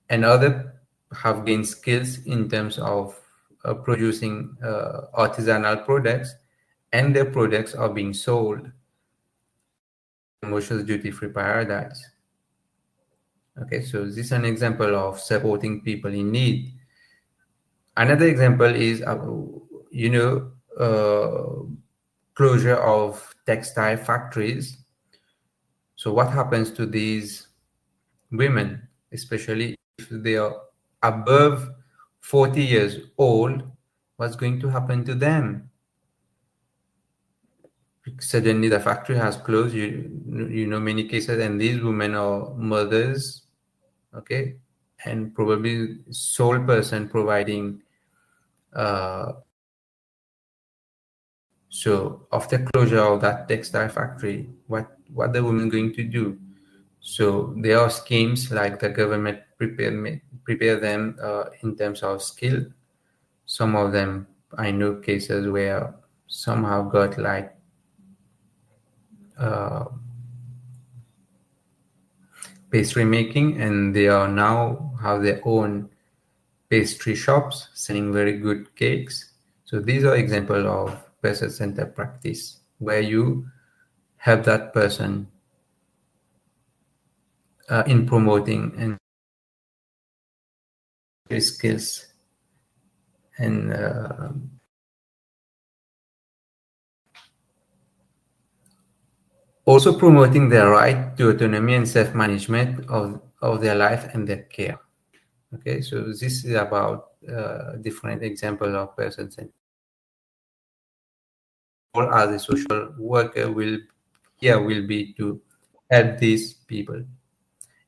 and other have gained skills in terms of producing artisanal products, and their products are being sold in Mauritius duty-free paradise. Okay, so this is an example of supporting people in need. Another example is closure of textile factories. So what happens to these women, especially if they are above 40 years old? What's going to happen to them? Suddenly the factory has closed. You know many cases, and these women are mothers, okay, and probably sole person providing. So after closure of that textile factory, what the women going to do? So there are schemes like the government prepare them in terms of skill. Some of them, I know cases where somehow got like pastry making, and they are now have their own pastry shops selling very good cakes. So these are examples of person-centered practice where you help that person in promoting and skills and also promoting their right to autonomy and self-management of their life and their care. Okay, so this is about different examples of person-centered. Or as a social worker will be to help these people.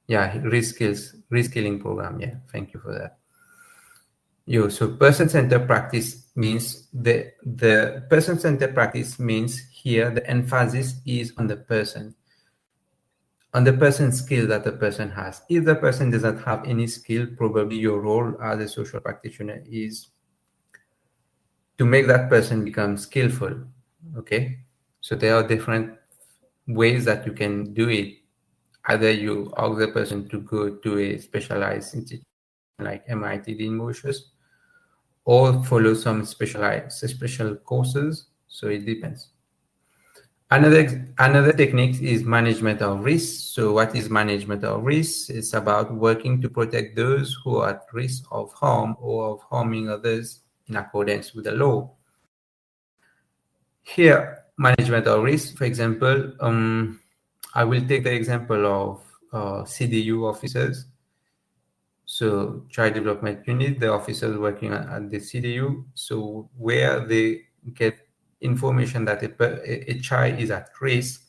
Yeah, reskilling program. Yeah, thank you for that. So person-centered practice means the person-centered practice means here the emphasis is on the person, on the person's skill that the person has. If the person doesn't have any skill, probably your role as a social practitioner is to make that person become skillful. Okay, so there are different ways that you can do it. Either you ask the person to go to a specialized institution like MIT Dean Mauritius, or follow some special courses. So it depends. Another technique is management of risk. So what is management of risk? It's about working to protect those who are at risk of harm or of harming others in accordance with the law. Here, management of risk, for example, I will take the example of CDU officers. So Child Development Unit, the officers working at the CDU, so where they get information that a child is at risk,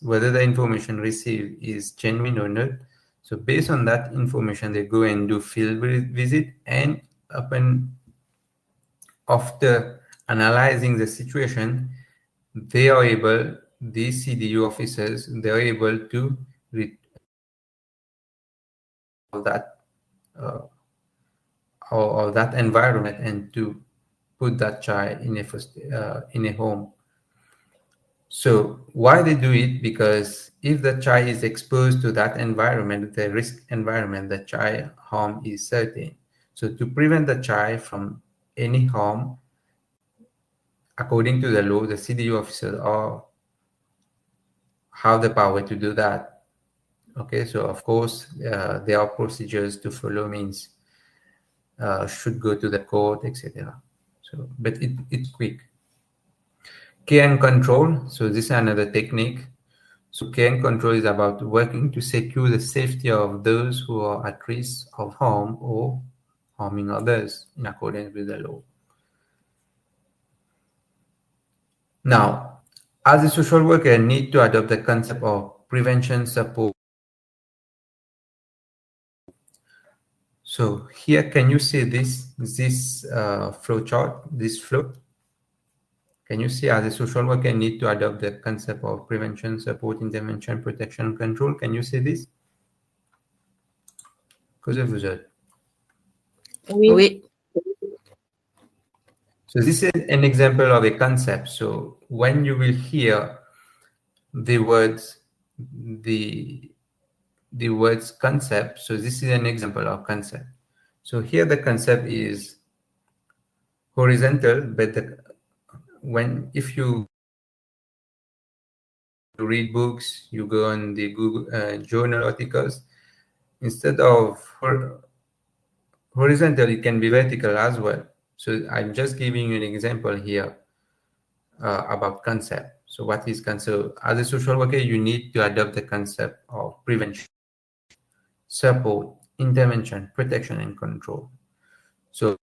whether the information received is genuine or not. So based on that information, they go and do field visit, and after analyzing the situation, they are able, these CDU officers, they are able to that or that environment and to put that child in a home. So why they do it? Because if the child is exposed to that environment, the risk environment, the child harm is certain. So to prevent the child from any harm, according to the law, the CDU officers have the power to do that. Okay, so of course there are procedures to follow, means should go to the court, etc. So, but it's quick. Care and control. So this is another technique. So care and control is about working to secure the safety of those who are at risk of harm or harming others in accordance with the law. Now, as a social worker, I need to adopt the concept of prevention support. So here, can you see this flow chart, this flow? Can you see, as a social worker, I need to adopt the concept of prevention, support, intervention, protection, control? Can you see this? Que vous êtes? Oui. So this is an example of a concept. So when you will hear the words concept, so this is an example of concept. So here the concept is horizontal, but if you read books, you go on the Google journal articles, instead of horizontal, it can be vertical as well. So I'm just giving you an example here about concept. So what is concept? So as a social worker, you need to adopt the concept of prevention, support, intervention, protection, and control. So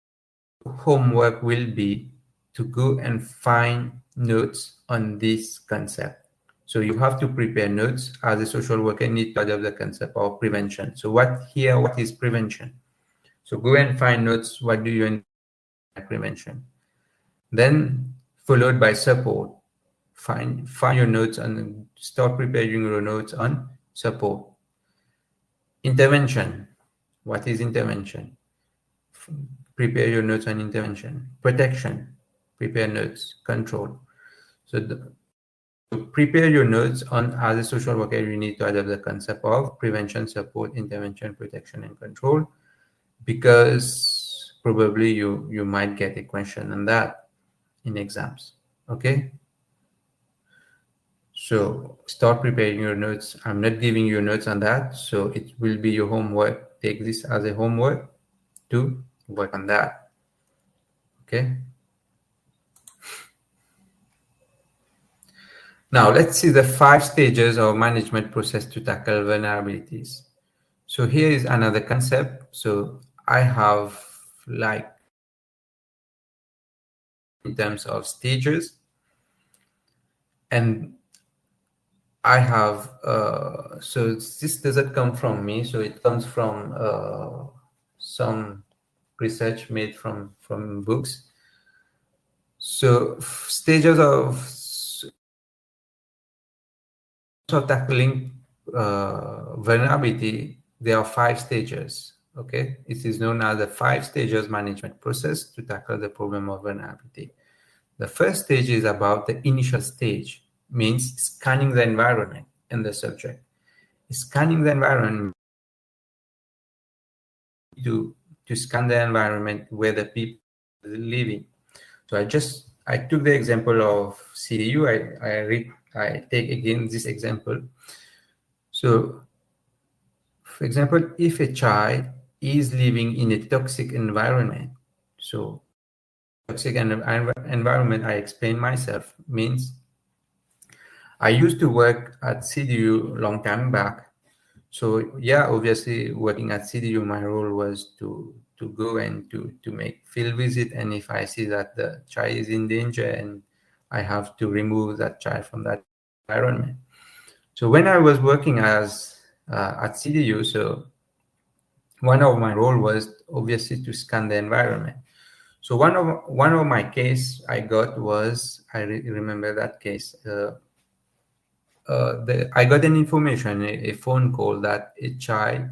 homework will be to go and find notes on this concept. So you have to prepare notes. As a social worker, you need to adopt the concept of prevention. So what is prevention? So go and find notes. What do you understand by prevention? Then followed by support. Find your notes and start preparing your notes on support. Intervention. What is intervention? Prepare your notes on intervention. Protection. Prepare notes. Control. So prepare your notes on, as a social worker, you need to adopt the concept of prevention, support, intervention, protection, and control, because probably you might get a question on that in exams. Okay. So start preparing your notes. I'm not giving you notes on that, so it will be your homework. Take this as a homework to work on that. Okay. Now let's see the 5 stages of management process to tackle vulnerabilities. So here is another concept. So I have like in terms of stages, and I have so this doesn't come from me, so it comes from some research made from books. So stages of tackling vulnerability, there are 5 stages. Okay, it is known as the 5 stages management process to tackle the problem of vulnerability. The first stage is about the initial stage, means scanning the environment and the subject. Scanning the environment to scan the environment where the people are living. So I took the example of CDU. I take again this example. So, for example, if a child is living in a toxic environment, so toxic environment, I explain myself, means I used to work at CDU long time back. So yeah, obviously working at CDU, my role was to go and to make field visit, and if I see that the child is in danger, and I have to remove that child from that environment. So when I was working as at CDU, so one of my role was obviously to scan the environment. So one of my case I got was, I remember that case. I got an information, a phone call that a child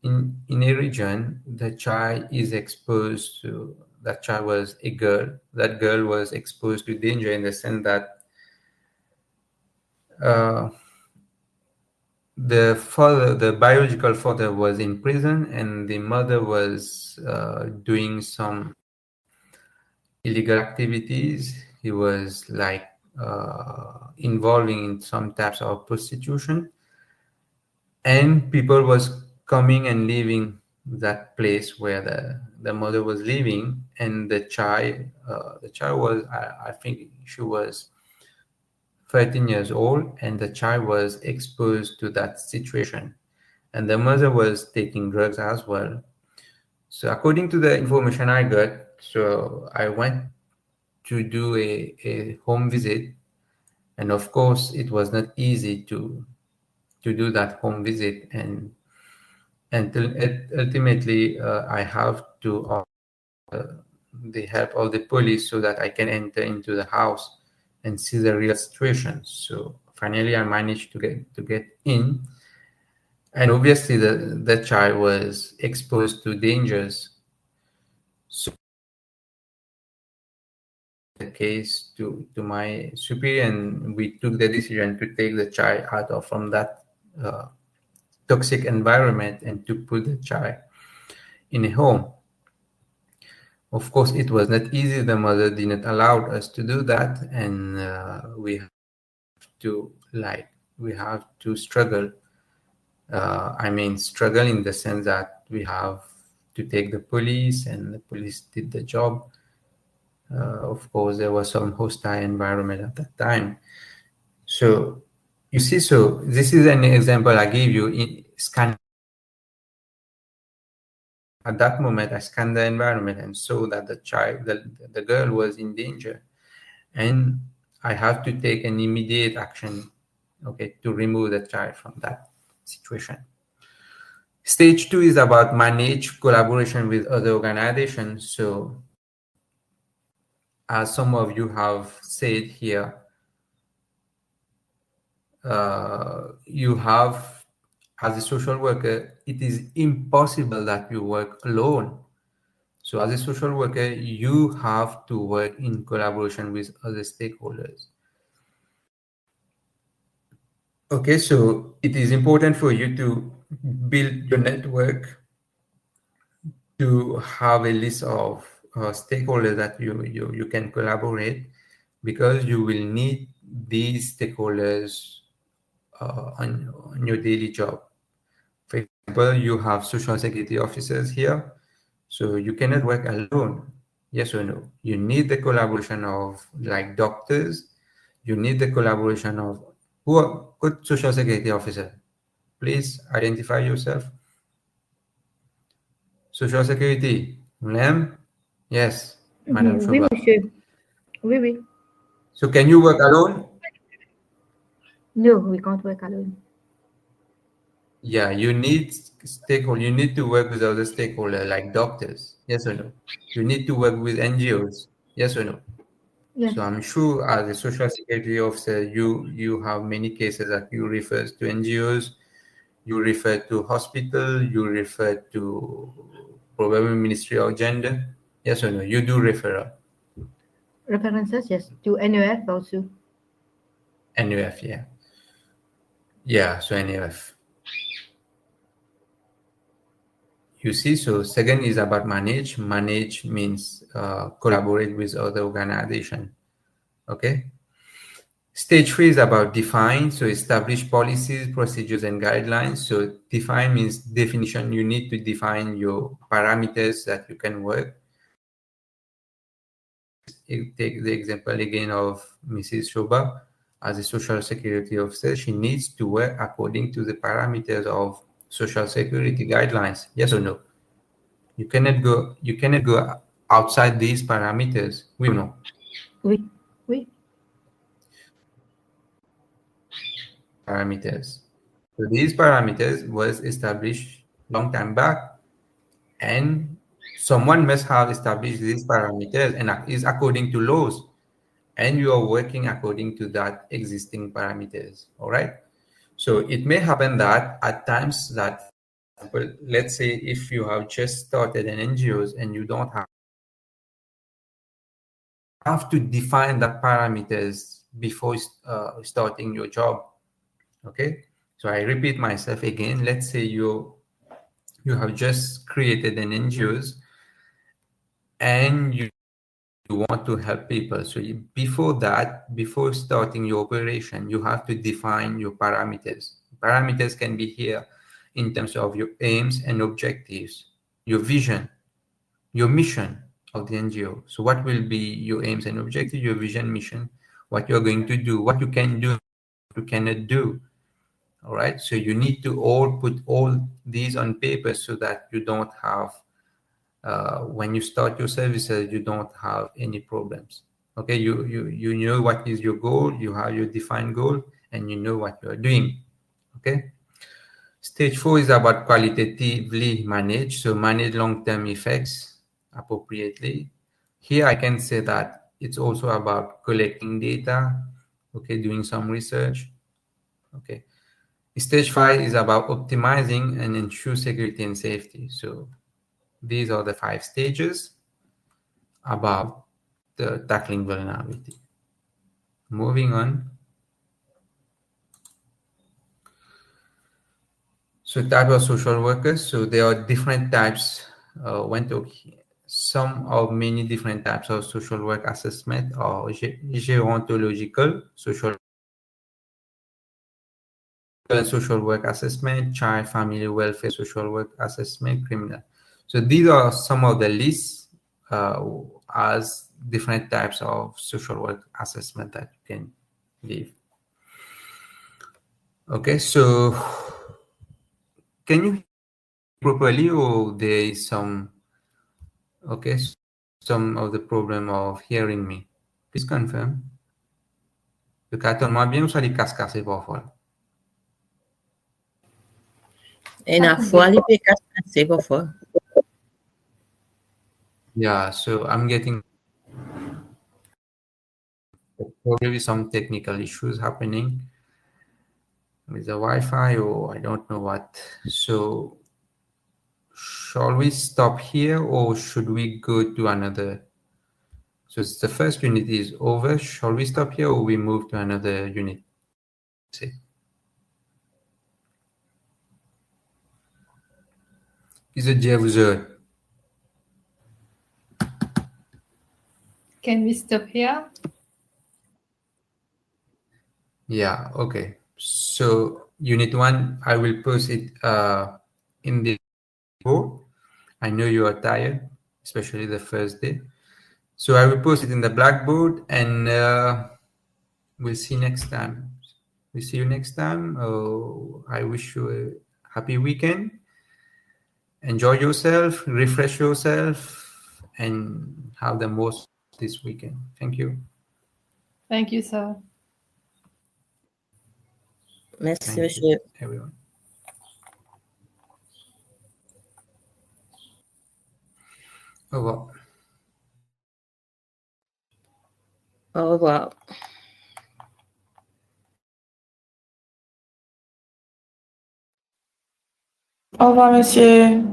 in a region, the child is exposed to, that child was a girl. That girl was exposed to danger in the sense that the biological father was in prison, and the mother was doing some illegal activities. He was like involving in some types of prostitution, and people was coming and leaving that place where the mother was living, and the child was, I think she was 13 years old, and the child was exposed to that situation, and the mother was taking drugs as well. So according to the information I got, so I went to do a home visit, and of course it was not easy to do that home visit, and ultimately I have to the help of the police so that I can enter into the house and see the real situation. So finally I managed to get in, and obviously the child was exposed to dangers. So the case to my superior, and we took the decision to take the child out from that toxic environment and to put the child in a home. Of course, it was not easy. The mother did not allow us to do that, and we have to struggle. I mean, struggle in the sense that we have to take the police, and the police did the job. Of course, there was some hostile environment at that time. So you see, so this is an example I gave you in scan. At that moment, I scanned the environment and saw that the girl was in danger, and I have to take an immediate action, okay, to remove the child from that situation. Stage 2 is about manage collaboration with other organizations. So as some of you have said here, you have, as a social worker, it is impossible that you work alone. So as a social worker, you have to work in collaboration with other stakeholders. Okay, so it is important for you to build your network, to have a list of stakeholders that you can collaborate, because you will need these stakeholders on your daily job. For example, you have social security officers here, so you cannot work alone. Yes or no? You need the collaboration of like doctors. You need the collaboration of who are good social security officer. Please identify yourself. Social security, Ma'am? Yes, Madam Oui, Shoba. monsieur. Oui, oui. So can you work alone? No, we can't work alone. Yeah, you need stakeholder. You need to work with other stakeholders like doctors. Yes or no? You need to work with NGOs. Yes or no? Yes. So I'm sure as a social security officer, you have many cases that you refer to NGOs, you refer to hospital, you refer to probably Ministry of Gender. Yes or no? You do referral. References, yes. To NEF also. NUF, yeah. Yeah, so NUF. You see, so second is about manage. Manage means collaborate with other organization. Okay. Stage 3 is about define. So establish policies, procedures, and guidelines. So define means definition. You need to define your parameters that you can work. Take the example again of Mrs. Shoba. As a social security officer, she needs to work according to the parameters of social security guidelines. Yes or no? You cannot go outside these parameters. We know. Oui, oui. Parameters. So these parameters was established long time back, and someone must have established these parameters and is according to laws, and you are working according to that existing parameters. All right. So it may happen that at times that, well, let's say if you have just started an NGOs and you don't have to define the parameters before starting your job. Okay, so I repeat myself again. Let's say you have just created an NGOs and you want to help people. So before starting your operation, you have to define your parameters. Parameters can be here in terms of your aims and objectives, your vision, your mission of the NGO. So what will be your aims and objectives, your vision, mission, what you're going to do, what you can do, what you cannot do. All right. So you need to put all these on paper so that you don't have, when you start your services, you don't have any problems. Okay. You know what is your goal, you have your defined goal, and you know what you are doing. Okay. Stage 4 is about qualitatively manage. So manage long-term effects appropriately. Here I can say that it's also about collecting data, okay, doing some research. Okay. Stage 5 is about optimizing and ensure security and safety. So these are the 5 stages about the tackling vulnerability. Moving on. So type of social workers. So there are different types. Some of many different types of social work assessment or gerontological social work assessment, child family welfare social work assessment, criminal. So these are some of the lists as different types of social work assessment that you can give. Okay, so can you hear properly, or there is some of the problem of hearing me? Please confirm. Le cattonnement bien ou ça les casse-casse parfois? Et la fois, il peut casser parfois. Yeah, so I'm getting probably some technical issues happening with the Wi-Fi, or I don't know what. So shall we stop here, or should we go to another? So the first unit is over. Shall we stop here, or we move to another unit? See. Is it Jeff? Can we stop here? Yeah, okay. So unit 1, I will post it in the board. I know you are tired, especially the first day. So I will post it in the Blackboard, and we'll see next time. We'll see you next time. I wish you a happy weekend. Enjoy yourself, refresh yourself, and have the most this weekend. Thank you. Thank you, sir. Merci, Thank you, monsieur. everyone. Au revoir. Au revoir. Au revoir, monsieur.